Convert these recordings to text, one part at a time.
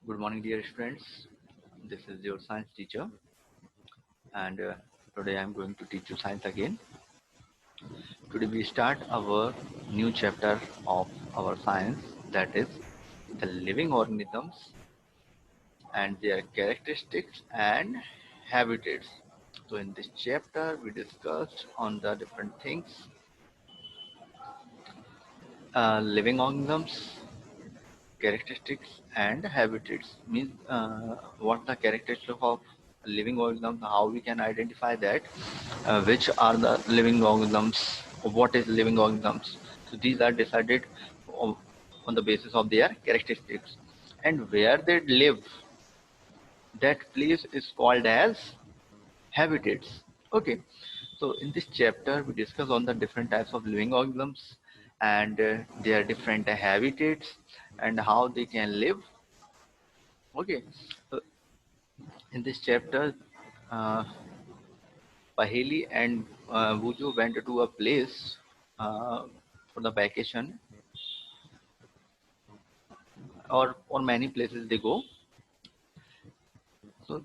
Good morning, dear students. This is your science teacher, and today I am going to teach you science again. Today we start our new chapter of our science, that is the living organisms and their characteristics and habitats. So in this chapter we discussed on the different things, living organisms, characteristics and habitats. Means what the characteristics of living organisms, how we can identify that, which are the living organisms, what is living organisms. So these are decided on on the basis of their characteristics, and where they live, that place is called as habitats. Okay, so in this chapter we discuss on the different types of living organisms and their different habitats and how they can live. Okay, so in this chapter, uh, Paheli and Buju went to a place for the vacation, or many places they go. So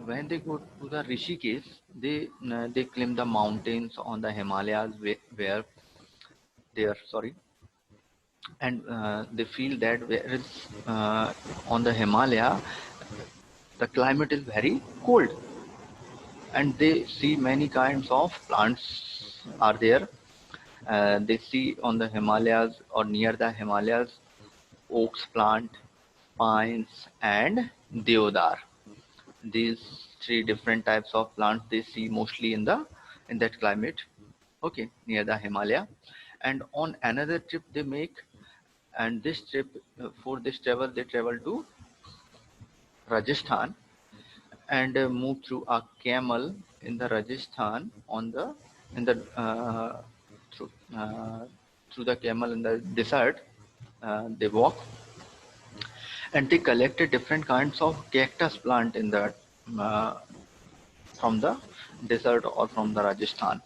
when they go to the Rishikesh, they climb the mountains on the Himalayas where they are sorry, and they feel that where is on the Himalaya the climate is very cold, and they see many kinds of plants are there. They see on the Himalayas or near the Himalayas oaks plant, pines, and deodar. These three different types of plants they see mostly in that climate. Okay, near the Himalaya. And on another trip they make, and this trip for this travel they travel to Rajasthan and move through a camel in the Rajasthan on the in the through through the camel in the desert. They walk and they collected different kinds of cactus plant in the uh, from the desert or from the Rajasthan.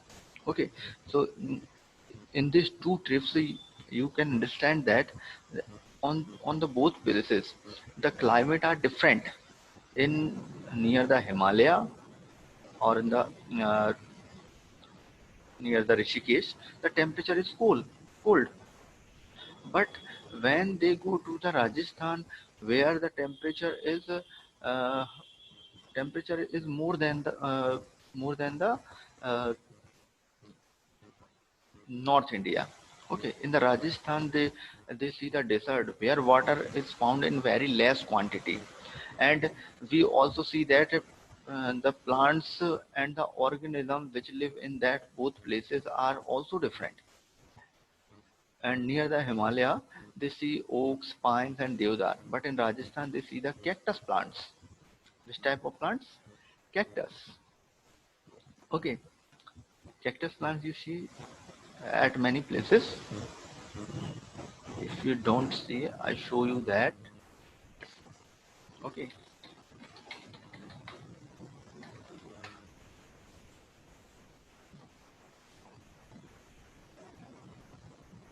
Okay, so in these two trips, you can understand that on the both places, the climate are different. In near the Himalaya or in the uh, near the Rishikesh, the temperature is cold. But when they go to the Rajasthan, where the uh, temperature is more than the uh, North India. Okay, in the Rajasthan, they see the desert where water is found in very less quantity, and we also see that the plants and the organisms which live in that both places are also different. And near the Himalaya, they see oaks, pines, and deodar. But in Rajasthan, they see the cactus plants. Which type of plants? Cactus. Okay, cactus plants you see at many places. If you don't see, I show you that. Okay,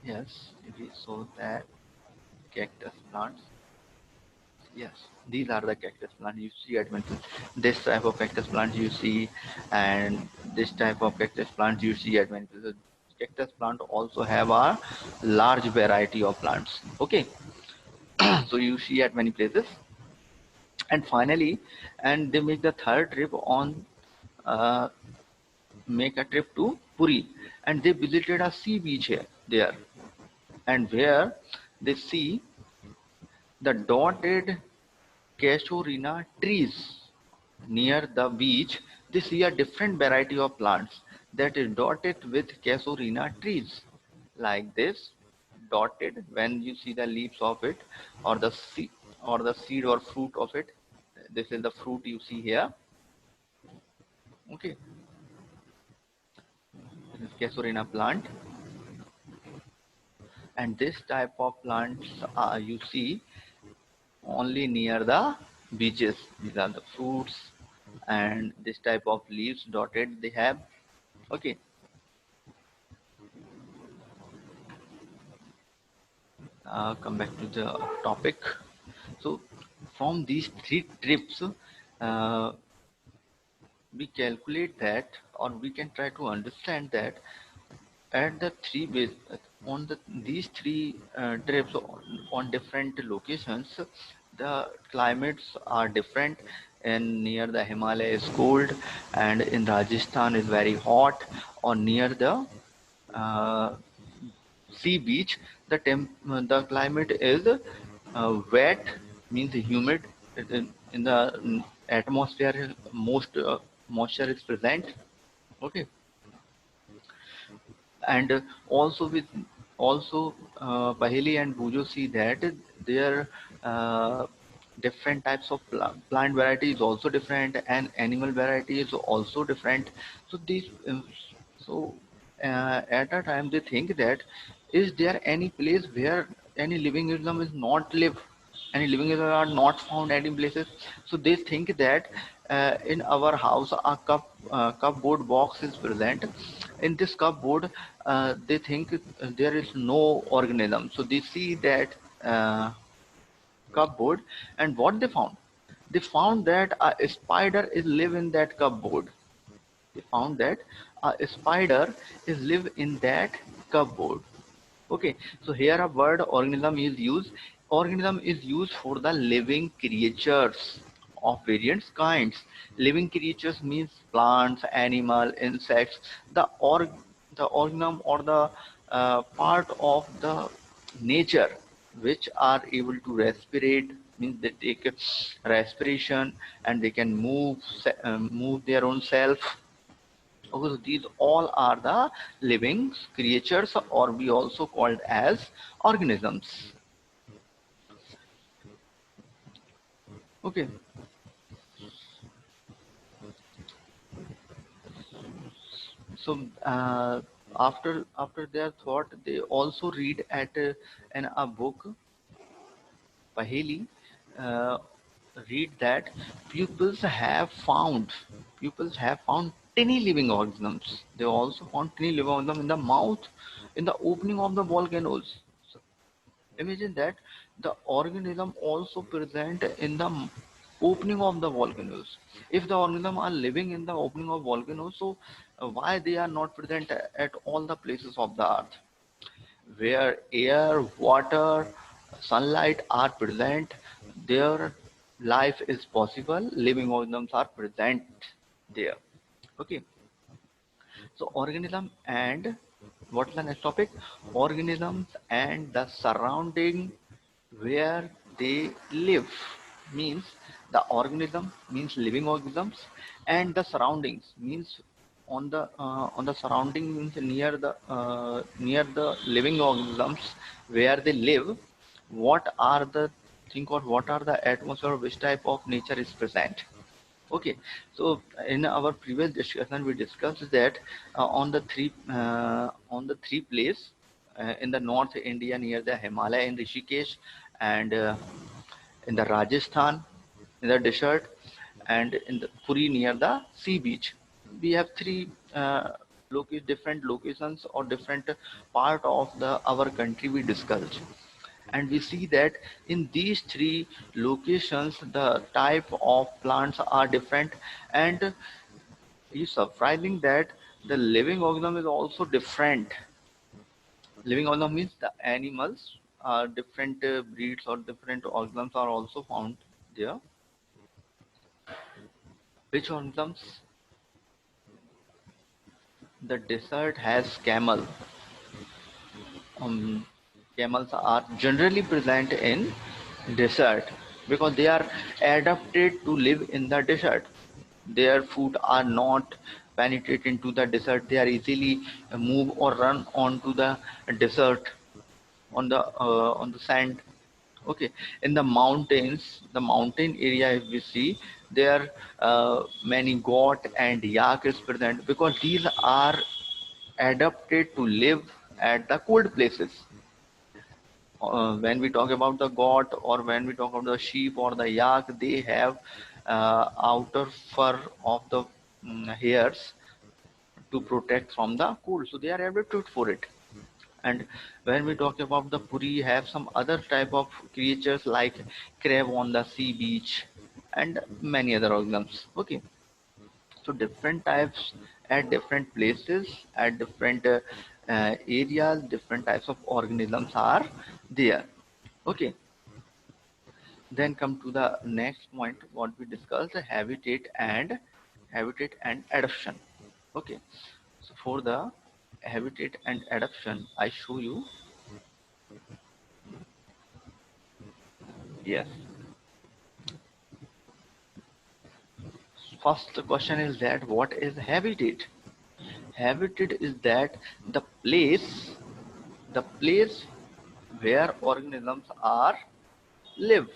yes, if we saw that cactus plants, yes, these are the cactus plants you see at many places. This type of cactus plants you see, and this type of cactus plants you see at many places. Cactus plant also have a large variety of plants. Okay, so you see at many places. And finally, and they make the third trip on uh, make a trip to Puri, and they visited a sea beach here there, and where they see the dotted casuarina trees near the beach. They see a different variety of plants that is dotted with casuarina trees, like this, dotted. When you see the leaves of it, or the seed, or fruit of it, this is the fruit you see here. Okay, this is casuarina plant, and this type of plants you see only near the beaches. These are the fruits, and this type of leaves dotted they have. Okay, come back to the topic. So from these 3 trips, we calculate that, or we can try to understand that at the these 3 trips on different locations, the climates are different. And near the Himalaya is cold, and in Rajasthan is very hot, or near the uh, sea beach, the climate is wet, means humid. In the atmosphere, most moisture is present. Okay. And also with also Paheli and Bujo see that their uh, different types of plant variety is also different, and animal variety is also different. So these so at a time they think that, is there any place where any living organism is not live, any living organism are not found any places. So they think that in our house a cupboard box is present. In this cupboard, they think there is no organism. So they see that cupboard, and what they found? They found that a spider is live in that cupboard. They found that a spider is live in that cupboard. Okay, so here a word organism is used. Organism is used for the living creatures of various kinds. Living creatures means plants, animal, insects. The organism, or the part of the nature which are able to respirate, means they take respiration, and they can move their own self. Okay, so these all are the living creatures, or we also called as organisms. Okay, so after their thought, they also read at in a book, Paheli, uh, read that pupils have found tiny living organisms. They also found tiny living organisms in the mouth, in the opening of the volcanoes. So imagine that the organism also present in the opening of the volcanoes. If the organism are living in the opening of volcanoes, so why they are not present at all the places of the earth where air, water, sunlight are present? Their life is possible. Living organisms are present there. Okay. So organism and what's the next topic? Organisms and the surrounding where they live, means the organism means living organisms, and the surroundings means on the surrounding, means near the living organisms where they live. What are the think, or what are the atmosphere, which type of nature is present? Okay, so in our previous discussion, we discussed that on the three place in the North India near the Himalaya in Rishikesh, and in the Rajasthan in the desert, and in the Puri near the sea beach. We have three different locations, or different part of the our country we discussed. And we see that in these 3 locations the type of plants are different. And it's surprising that the living organism is also different. Living organism means the animals are different, breeds or different organisms are also found there. Which organisms? The desert has um, camels are generally present in desert because they are adapted to live in the desert. Their food are not penetrate into the desert. They are easily move or run onto the desert, on the sand. Okay, in the mountains, the mountain area, if we see, there many goat and yak is present because these are adapted to live at the cold places. When we talk about the goat, or when we talk about the sheep or the yak, they have outer fur of the hairs to protect from the cold, so they are adapted for it. And when we talk about the puri, have some other type of creatures like crab on the sea beach and many other organisms. Okay, so different types at different places, at different areas, different types of organisms are there. Okay, then come to the next point what we discussed, habitat and adaptation. Okay, so for the habitat and adaptation I show you. Yes, first question is that what is habitat? Habitat is that the place where organisms are live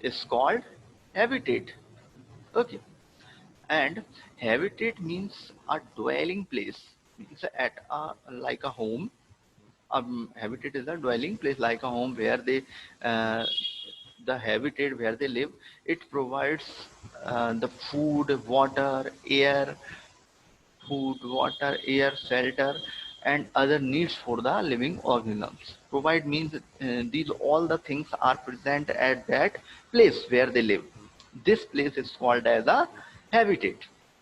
is called habitat. Okay, and habitat means a dwelling place, means at a like a home. Habitat is a dwelling place like a home where they the habitat where they live, it provides the food, water, air, shelter, and other needs for the living organisms. Provide means these all the things are present at that place where they live. This place is called as a habitat.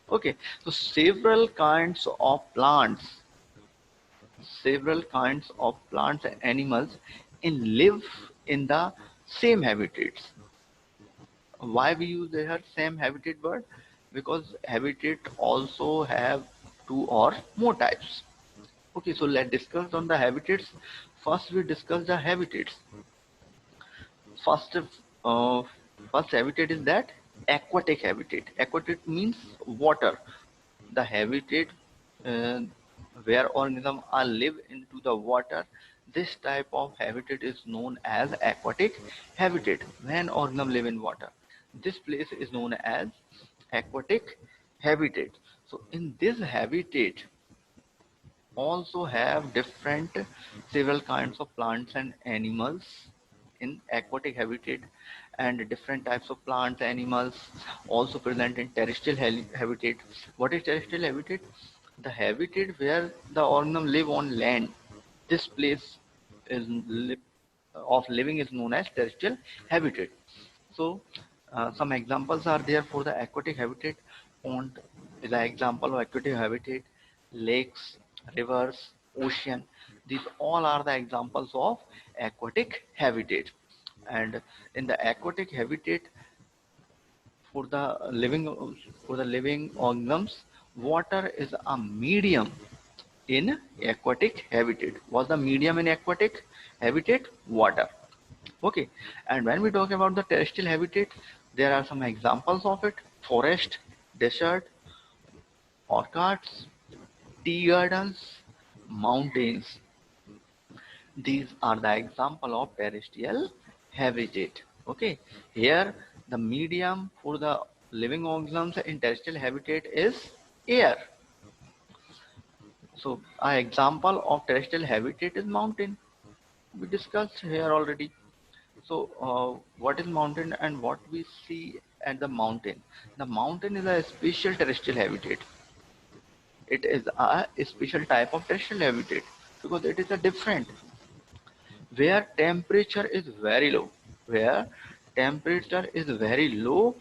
Okay, so several kinds of plants and animals in live in the same habitats. Why we use the same habitat word? Because habitat also have two or more types. Okay, so let's discuss on the habitats. First we discuss the habitats. First uh, first habitat is that aquatic habitat. Aquatic means water. The habitat uh, where organisms are live into the water, this type of habitat is known as aquatic habitat. When organisms live in water, this place is known as aquatic habitat. So in this habitat also have different several kinds of plants and animals in aquatic habitat, and different types of plants animals also present in terrestrial habitat. What is terrestrial habitat? The habitat where the organism live on land. This place is of living is known as terrestrial habitat. So some examples are there for the aquatic habitat. Pond is an example of aquatic habitat. Lakes, rivers, ocean. These all are the examples of aquatic habitat. And in the aquatic habitat, for the living for the living organisms, water is a medium in aquatic habitat. What's the medium in aquatic habitat? Water. Okay, and when we talk about the terrestrial habitat, there are some examples of it: forest, desert, orchards, tea gardens, mountains. These are the example of terrestrial habitat. Okay, here the medium for the living organisms in terrestrial habitat is air. So, an example of terrestrial habitat is mountain. We discussed here already. So, what is mountain and what we see at the mountain? The mountain is a special terrestrial habitat. It is a special type of terrestrial habitat because it is a different, where temperature is very low, where temperature is very low,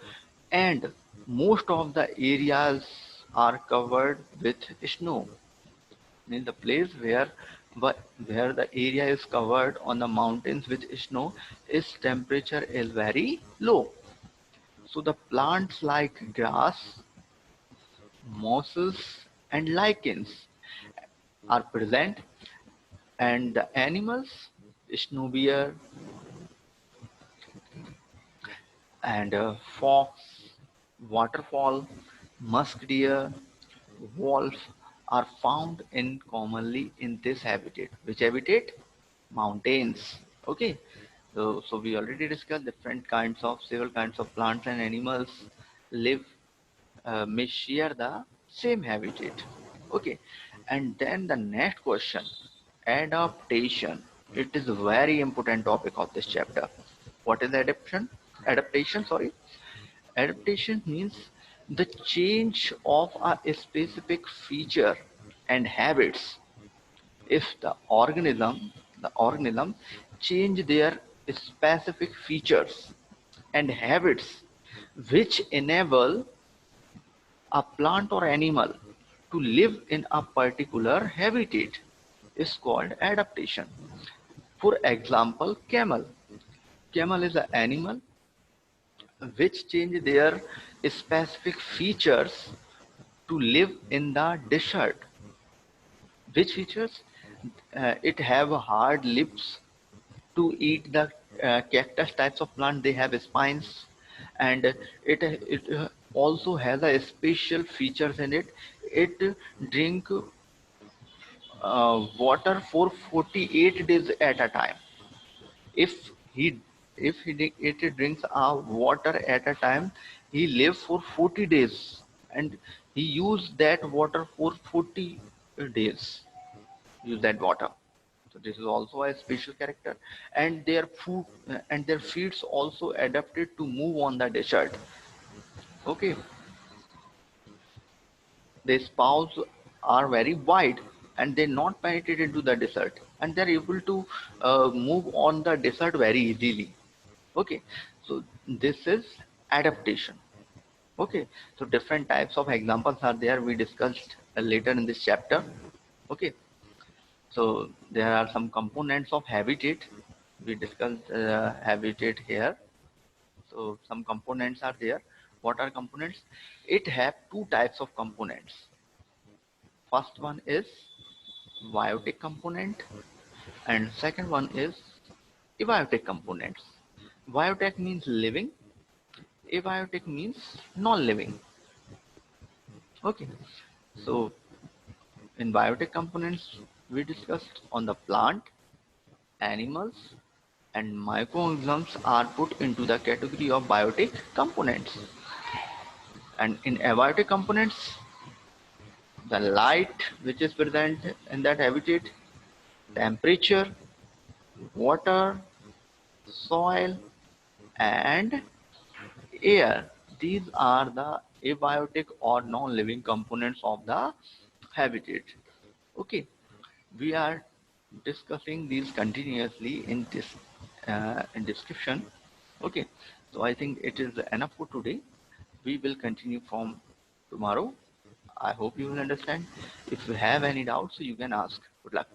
and most of the areas are covered with snow. In the place where the area is covered on the mountains with snow, its temperature is very low. So the plants like grass, mosses, and lichens are present, and the animals, snow bear and fox, waterfall, musk deer, wolf are found in commonly in this habitat. Which habitat? Mountains. Okay. So we already discussed several kinds of plants and animals live may share the same habitat. Okay. And then the next question, adaptation. It is a very important topic of this chapter. What is adaptation? Adaptation, sorry. Adaptation means the change of a specific feature and habits if the organism change their specific features and habits which enable a plant or animal to live in a particular habitat is called adaptation. For example, camel. Camel is an animal which change their specific features to live in the desert. Which features? It have hard lips to eat the cactus types of plant. They have spines, and it also has a special features in it. It drink water for 48 days at a time. If he it drinks water at a time, he live for 40 days, and he use that water for 40 days. Use that water. So this is also a special character, and their food and their feet also adapted to move on the desert. Okay, their spouts are very wide and they not penetrate into the desert, and they're able to move on the desert very easily. Okay, so this is adaptation. Okay, so different types of examples are there, we discussed later in this chapter. Okay, so there are some components of habitat. We discussed habitat here. So some components are there. What are components? It have two types of components. First one is biotic component, and second one is abiotic components. Biotic means living, abiotic means non-living. Okay, so in biotic components we discussed on the plant, animals, and microorganisms are put into the category of biotic components. And in abiotic components, the light which is present in that habitat, temperature, water, soil, and air. These are the abiotic or non-living components of the habitat. Okay, we are discussing these continuously in this in description. Okay, so I think it is enough for today. We will continue from tomorrow. I hope you will understand. If you have any doubts, you can ask. Good luck.